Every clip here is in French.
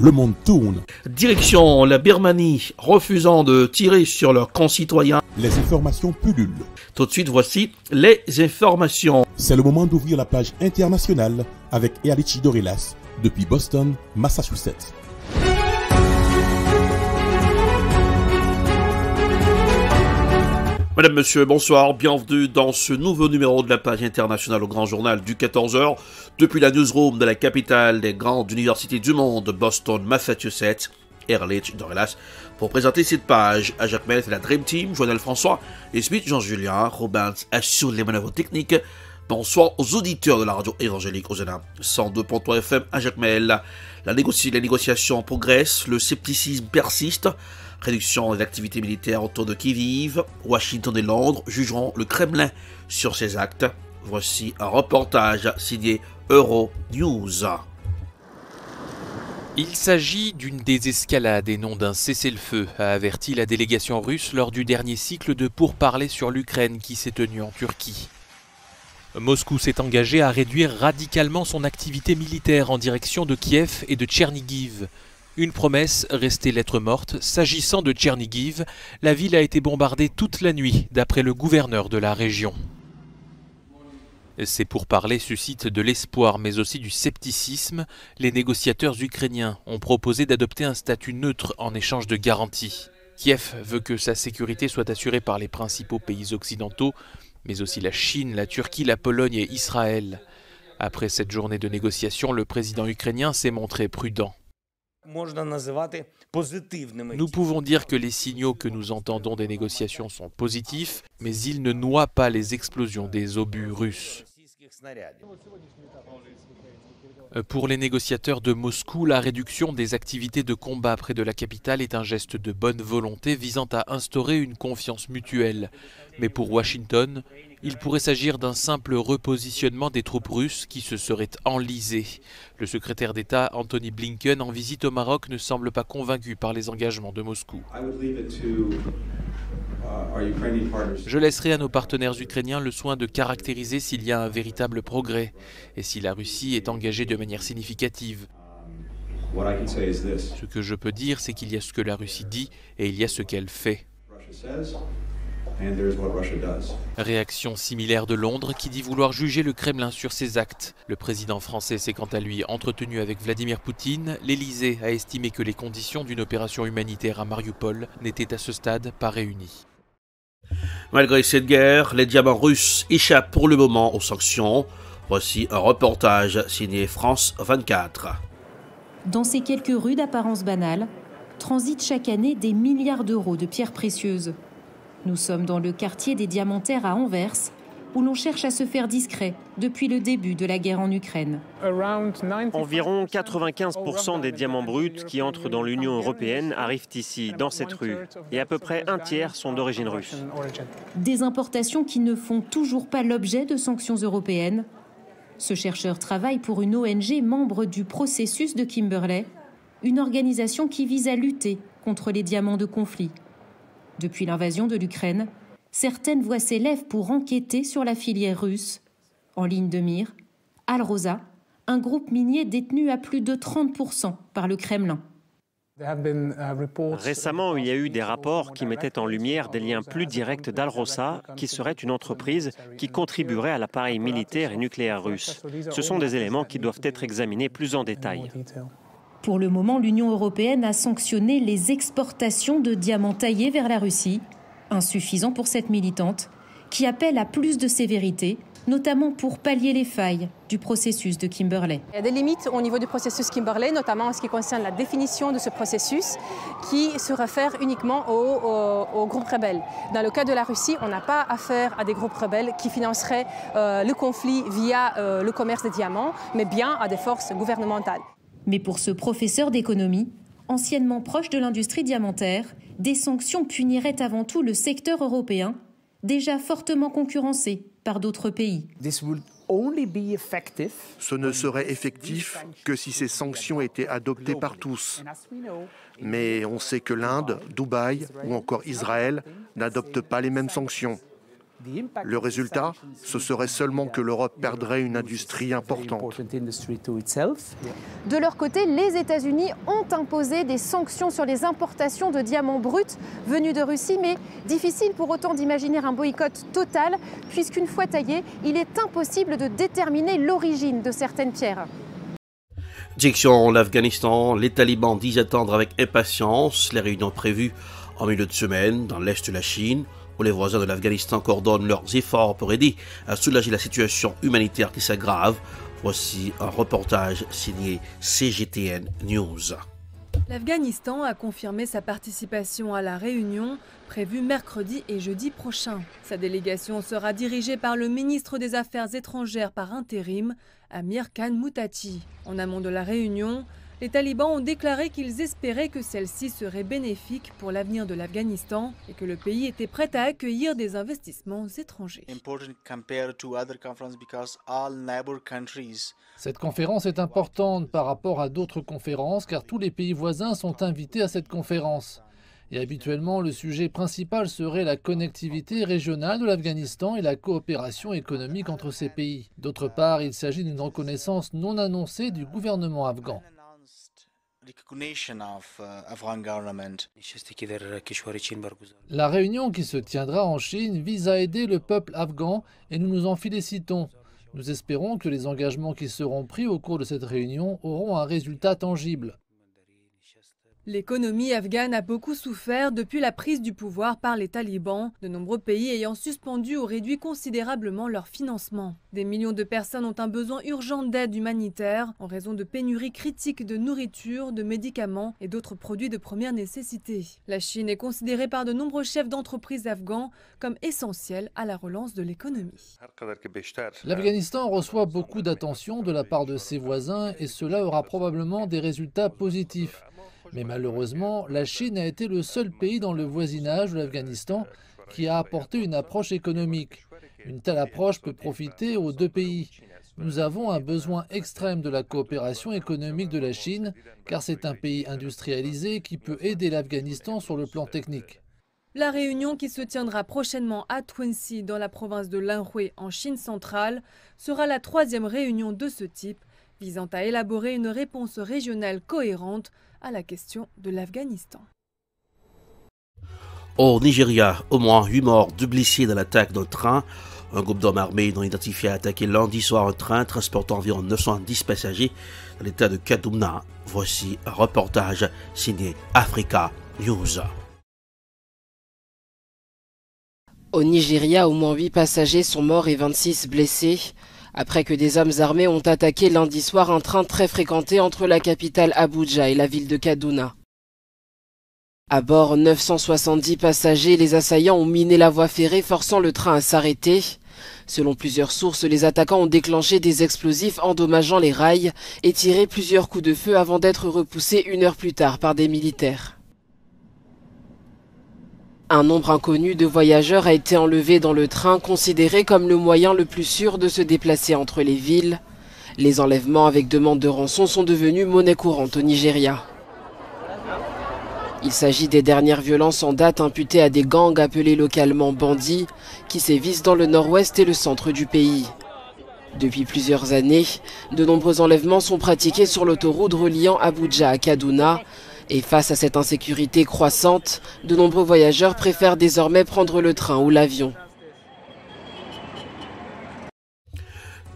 le monde tourne. Direction la Birmanie, refusant de tirer sur leurs concitoyens. Les informations pullulent. Tout de suite, voici les informations. C'est le moment d'ouvrir la page internationale avec Erlichi Dorelas depuis Boston, Massachusetts. Mesdames, Messieurs, bonsoir, bienvenue dans ce nouveau numéro de la page internationale au grand journal du 14h, depuis la newsroom de la capitale des grandes universités du monde, Boston, Massachusetts, Erlich Dorelas, pour présenter cette page. À Jacques Mel, c'est la Dream Team, Joël François et Smith Jean-Julien, Robins assure les manœuvres techniques. Bonsoir aux auditeurs de la radio évangélique Osana 102.3 FM à Jacques Mel. Les négociations progressent, le scepticisme persiste. Réduction des activités militaires autour de Kiev, Washington et Londres jugeront le Kremlin sur ces actes. Voici un reportage signé Euronews. Il s'agit d'une désescalade et non d'un cessez-le-feu, a averti la délégation russe lors du dernier cycle de pourparlers sur l'Ukraine qui s'est tenu en Turquie. Moscou s'est engagé à réduire radicalement son activité militaire en direction de Kiev et de Tchernigiv. Une promesse restée lettre morte. S'agissant de Tchernigiv, la ville a été bombardée toute la nuit, d'après le gouverneur de la région. Ces pourparlers suscitent de l'espoir, mais aussi du scepticisme. Les négociateurs ukrainiens ont proposé d'adopter un statut neutre en échange de garanties. Kiev veut que sa sécurité soit assurée par les principaux pays occidentaux, mais aussi la Chine, la Turquie, la Pologne et Israël. Après cette journée de négociation, le président ukrainien s'est montré prudent. Nous pouvons dire que les signaux que nous entendons des négociations sont positifs, mais ils ne noient pas les explosions des obus russes. Pour les négociateurs de Moscou, la réduction des activités de combat près de la capitale est un geste de bonne volonté visant à instaurer une confiance mutuelle. Mais pour Washington, il pourrait s'agir d'un simple repositionnement des troupes russes qui se seraient enlisées. Le secrétaire d'État Antony Blinken en visite au Maroc ne semble pas convaincu par les engagements de Moscou. Je laisserai à nos partenaires ukrainiens le soin de caractériser s'il y a un véritable progrès et si la Russie est engagée de manière significative. Ce que je peux dire, c'est qu'il y a ce que la Russie dit et il y a ce qu'elle fait. Réaction similaire de Londres qui dit vouloir juger le Kremlin sur ses actes. Le président français s'est quant à lui entretenu avec Vladimir Poutine. L'Élysée a estimé que les conditions d'une opération humanitaire à Mariupol n'étaient à ce stade pas réunies. Malgré cette guerre, les diamants russes échappent pour le moment aux sanctions. Voici un reportage signé France 24. Dans ces quelques rues d'apparence banale, transitent chaque année des milliards d'euros de pierres précieuses. Nous sommes dans le quartier des Diamantaires à Anvers, où l'on cherche à se faire discret depuis le début de la guerre en Ukraine. Environ 95% des diamants bruts qui entrent dans l'Union européenne arrivent ici, dans cette rue. Et à peu près un tiers sont d'origine russe. Des importations qui ne font toujours pas l'objet de sanctions européennes. Ce chercheur travaille pour une ONG membre du processus de Kimberley, une organisation qui vise à lutter contre les diamants de conflit. Depuis l'invasion de l'Ukraine, certaines voix s'élèvent pour enquêter sur la filière russe. En ligne de mire, Al-Rosa, un groupe minier détenu à plus de 30% par le Kremlin. Récemment, il y a eu des rapports qui mettaient en lumière des liens plus directs d'Al-Rosa, qui serait une entreprise qui contribuerait à l'appareil militaire et nucléaire russe. Ce sont des éléments qui doivent être examinés plus en détail. Pour le moment, l'Union européenne a sanctionné les exportations de diamants taillés vers la Russie, insuffisant pour cette militante, qui appelle à plus de sévérité, notamment pour pallier les failles du processus de Kimberley. Il y a des limites au niveau du processus Kimberley, notamment en ce qui concerne la définition de ce processus, qui se réfère uniquement aux groupes rebelles. Dans le cas de la Russie, on n'a pas affaire à des groupes rebelles qui financeraient le conflit via le commerce des diamants, mais bien à des forces gouvernementales. Mais pour ce professeur d'économie, anciennement proche de l'industrie diamantaire, des sanctions puniraient avant tout le secteur européen, déjà fortement concurrencé par d'autres pays. Ce ne serait effectif que si ces sanctions étaient adoptées par tous. Mais on sait que l'Inde, Dubaï ou encore Israël n'adoptent pas les mêmes sanctions. Le résultat, ce serait seulement que l'Europe perdrait une industrie importante. De leur côté, les États-Unis ont imposé des sanctions sur les importations de diamants bruts venus de Russie, mais difficile pour autant d'imaginer un boycott total, puisqu'une fois taillés, il est impossible de déterminer l'origine de certaines pierres. Direction l'Afghanistan, les talibans disent attendre avec impatience les réunions prévues en milieu de semaine dans l'est de la Chine, où les voisins de l'Afghanistan coordonnent leurs efforts pour aider à soulager la situation humanitaire qui s'aggrave. Voici un reportage signé CGTN News. L'Afghanistan a confirmé sa participation à la réunion prévue mercredi et jeudi prochain. Sa délégation sera dirigée par le ministre des Affaires étrangères par intérim, Amir Khan Muttaqi. En amont de la réunion, les talibans ont déclaré qu'ils espéraient que celle-ci serait bénéfique pour l'avenir de l'Afghanistan et que le pays était prêt à accueillir des investissements étrangers. Cette conférence est importante par rapport à d'autres conférences car tous les pays voisins sont invités à cette conférence. Et habituellement, le sujet principal serait la connectivité régionale de l'Afghanistan et la coopération économique entre ces pays. D'autre part, il s'agit d'une reconnaissance non annoncée du gouvernement afghan. La réunion qui se tiendra en Chine vise à aider le peuple afghan et nous nous en félicitons. Nous espérons que les engagements qui seront pris au cours de cette réunion auront un résultat tangible. L'économie afghane a beaucoup souffert depuis la prise du pouvoir par les talibans, de nombreux pays ayant suspendu ou réduit considérablement leur financement. Des millions de personnes ont un besoin urgent d'aide humanitaire en raison de pénuries critiques de nourriture, de médicaments et d'autres produits de première nécessité. La Chine est considérée par de nombreux chefs d'entreprise afghans comme essentielle à la relance de l'économie. L'Afghanistan reçoit beaucoup d'attention de la part de ses voisins et cela aura probablement des résultats positifs. Mais malheureusement, la Chine a été le seul pays dans le voisinage de l'Afghanistan qui a apporté une approche économique. Une telle approche peut profiter aux deux pays. Nous avons un besoin extrême de la coopération économique de la Chine, car c'est un pays industrialisé qui peut aider l'Afghanistan sur le plan technique. La réunion qui se tiendra prochainement à Twinsi, dans la province de l'Anhui, en Chine centrale, sera la 3e réunion de ce type, visant à élaborer une réponse régionale cohérente à la question de l'Afghanistan. Au Nigeria, au moins 8 morts, 2 blessés dans l'attaque d'un train. Un groupe d'hommes armés non identifiés a attaqué lundi soir un train transportant environ 910 passagers dans l'état de Kaduna. Voici un reportage signé Africa News. Au Nigeria, au moins 8 passagers sont morts et 26 blessés après que des hommes armés ont attaqué lundi soir un train très fréquenté entre la capitale Abuja et la ville de Kaduna. À bord, 970 passagers, les assaillants ont miné la voie ferrée, forçant le train à s'arrêter. Selon plusieurs sources, les attaquants ont déclenché des explosifs endommageant les rails et tiré plusieurs coups de feu avant d'être repoussés 1 heure plus tard par des militaires. Un nombre inconnu de voyageurs a été enlevé dans le train, considéré comme le moyen le plus sûr de se déplacer entre les villes. Les enlèvements avec demande de rançon sont devenus monnaie courante au Nigeria. Il s'agit des dernières violences en date imputées à des gangs appelés localement bandits, qui sévissent dans le nord-ouest et le centre du pays. Depuis plusieurs années, de nombreux enlèvements sont pratiqués sur l'autoroute reliant Abuja à Kaduna. Et face à cette insécurité croissante, de nombreux voyageurs préfèrent désormais prendre le train ou l'avion.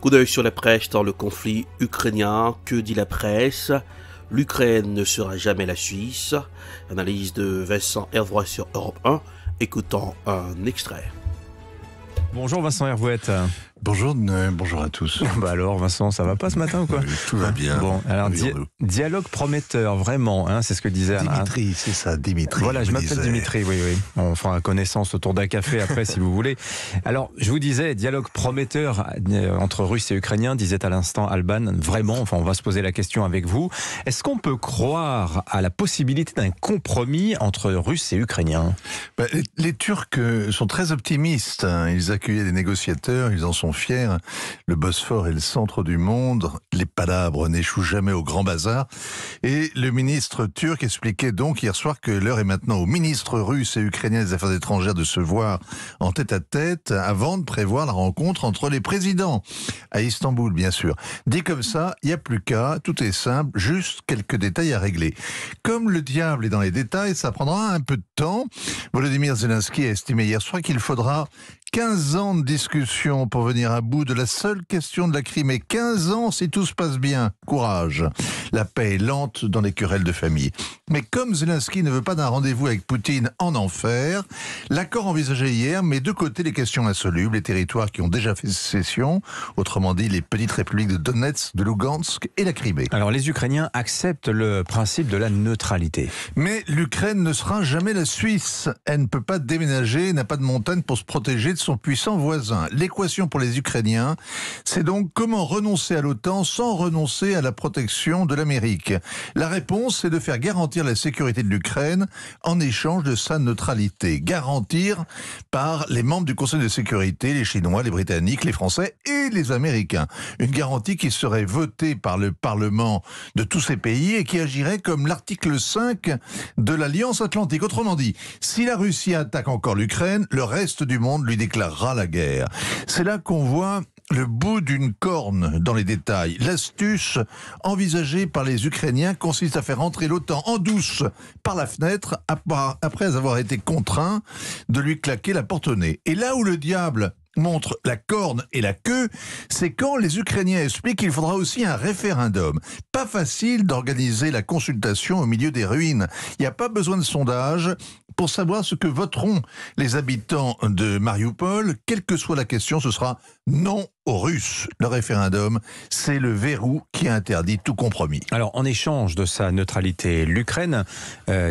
Coup d'œil sur la presse dans le conflit ukrainien. Que dit la presse? L'Ukraine ne sera jamais la Suisse. Analyse de Vincent Hervouet sur Europe 1. Écoutons un extrait. Bonjour Vincent Hervouet. Bonjour, bonjour à tous. Bah alors Vincent, ça va pas ce matin ou quoi? Tout va bien. Bon, alors dialogue prometteur, vraiment, hein, c'est ce que disait Dimitri, c'est ça, Dimitri. Voilà, je m'appelle Dimitri, oui. On fera connaissance autour d'un café après si vous voulez. Alors, je vous disais, dialogue prometteur entre Russes et Ukrainiens, disait à l'instant Alban, vraiment, enfin on va se poser la question avec vous. Est-ce qu'on peut croire à la possibilité d'un compromis entre Russes et Ukrainiens? Les Turcs sont très optimistes, ils accueillaient des négociateurs, ils en sont fiers. Le Bosphore est le centre du monde. Les palabres n'échouent jamais au grand bazar. Et le ministre turc expliquait donc hier soir que l'heure est maintenant aux ministres russes et ukrainiens des Affaires étrangères de se voir en tête-à-tête avant de prévoir la rencontre entre les présidents. À Istanbul, bien sûr. Dit comme ça, il n'y a plus qu'à, tout est simple, juste quelques détails à régler. Comme le diable est dans les détails, ça prendra un peu de temps. Volodymyr Zelensky a estimé hier soir qu'il faudra 15 ans de discussion pour venir à bout de la seule question de la Crimée. 15 ans si tout se passe bien. Courage. La paix est lente dans les querelles de famille. Mais comme Zelensky ne veut pas d'un rendez-vous avec Poutine en enfer, l'accord envisagé hier met de côté les questions insolubles, les territoires qui ont déjà fait sécession, autrement dit les petites républiques de Donetsk, de Lugansk et la Crimée. Alors les Ukrainiens acceptent le principe de la neutralité. Mais l'Ukraine ne sera jamais la Suisse. Elle ne peut pas déménager, n'a pas de montagne pour se protéger de son puissant voisin. L'équation pour les Ukrainiens, c'est donc comment renoncer à l'OTAN sans renoncer à la protection de l'Amérique. La réponse, c'est de faire garantir la sécurité de l'Ukraine en échange de sa neutralité. Garantir par les membres du Conseil de sécurité, les Chinois, les Britanniques, les Français et les Américains. Une garantie qui serait votée par le Parlement de tous ces pays et qui agirait comme l'article 5 de l'Alliance Atlantique. Autrement dit, si la Russie attaque encore l'Ukraine, le reste du monde lui déclarera la guerre. C'est là qu'on voit le bout d'une corne dans les détails. L'astuce envisagée par les Ukrainiens consiste à faire entrer l'OTAN en douce par la fenêtre après avoir été contraint de lui claquer la porte au nez. Et là où le diable montre la corne et la queue, c'est quand les Ukrainiens expliquent qu'il faudra aussi un référendum. Pas facile d'organiser la consultation au milieu des ruines. Il n'y a pas besoin de sondage pour savoir ce que voteront les habitants de Mariupol. Quelle que soit la question, ce sera non aux Russes. Le référendum, c'est le verrou qui interdit tout compromis. Alors, en échange de sa neutralité, l'Ukraine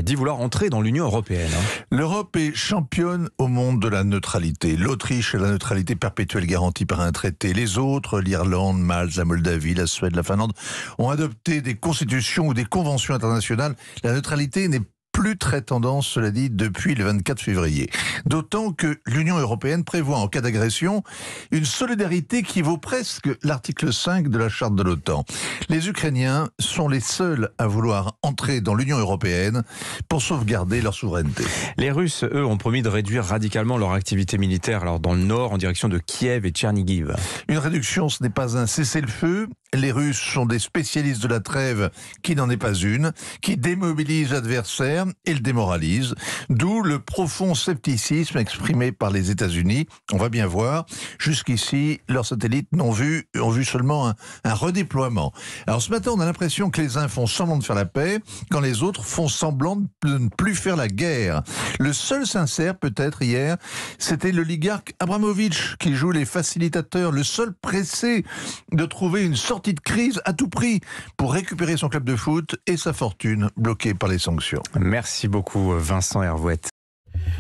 dit vouloir entrer dans l'Union européenne. L'Europe est championne au monde de la neutralité. L'Autriche a la neutralité perpétuelle garantie par un traité. Les autres, l'Irlande, Malte, la Moldavie, la Suède, la Finlande, ont adopté des constitutions ou des conventions internationales. La neutralité n'est plus très tendance, cela dit, depuis le 24 février. D'autant que l'Union européenne prévoit en cas d'agression une solidarité qui vaut presque l'article 5 de la charte de l'OTAN. Les Ukrainiens sont les seuls à vouloir entrer dans l'Union européenne pour sauvegarder leur souveraineté. Les Russes, eux, ont promis de réduire radicalement leur activité militaire alors dans le nord en direction de Kiev et Tchernigiv. Une réduction, ce n'est pas un cessez-le-feu. Les Russes sont des spécialistes de la trêve qui n'en est pas une, qui démobilise l'adversaire et le démoralise. D'où le profond scepticisme exprimé par les États-Unis. On va bien voir. Jusqu'ici, leurs satellites ont vu seulement un redéploiement. Alors ce matin, on a l'impression que les uns font semblant de faire la paix, quand les autres font semblant de ne plus faire la guerre. Le seul sincère, peut-être hier, c'était l'oligarque Abramovich qui joue les facilitateurs, le seul pressé de trouver une sortie de crise à tout prix pour récupérer son club de foot et sa fortune bloquée par les sanctions. Merci beaucoup Vincent Hervouette.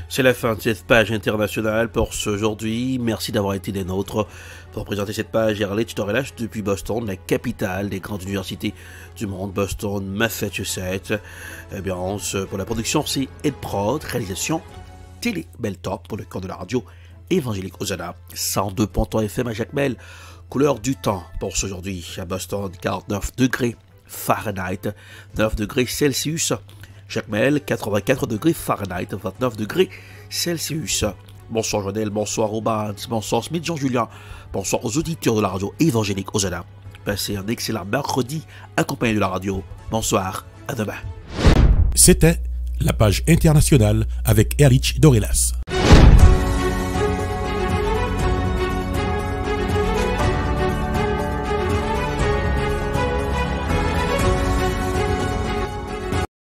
C'est la fin de cette page internationale pour aujourd'hui. Merci d'avoir été des nôtres. Pour présenter cette page, Erlich Dorelas depuis Boston, la capitale des grandes universités du monde, Boston, Massachusetts. Eh bien, pour la production, c'est Ed Prod, réalisation Télé Beltop pour le camp de la radio évangélique Hosanna, 102.3 FM à Jacmel. Couleur du temps pour aujourd'hui à Boston, 49 degrés Fahrenheit, 9 degrés Celsius. Jacmel, 84 degrés Fahrenheit, 29 degrés Celsius. Bonsoir Joël, bonsoir Robin, bonsoir Smith Jean-Julien, bonsoir aux auditeurs de la radio évangélique Hosanna. Passez un excellent mercredi accompagné de la radio. Bonsoir, à demain. C'était la page internationale avec Erlich Dorelas.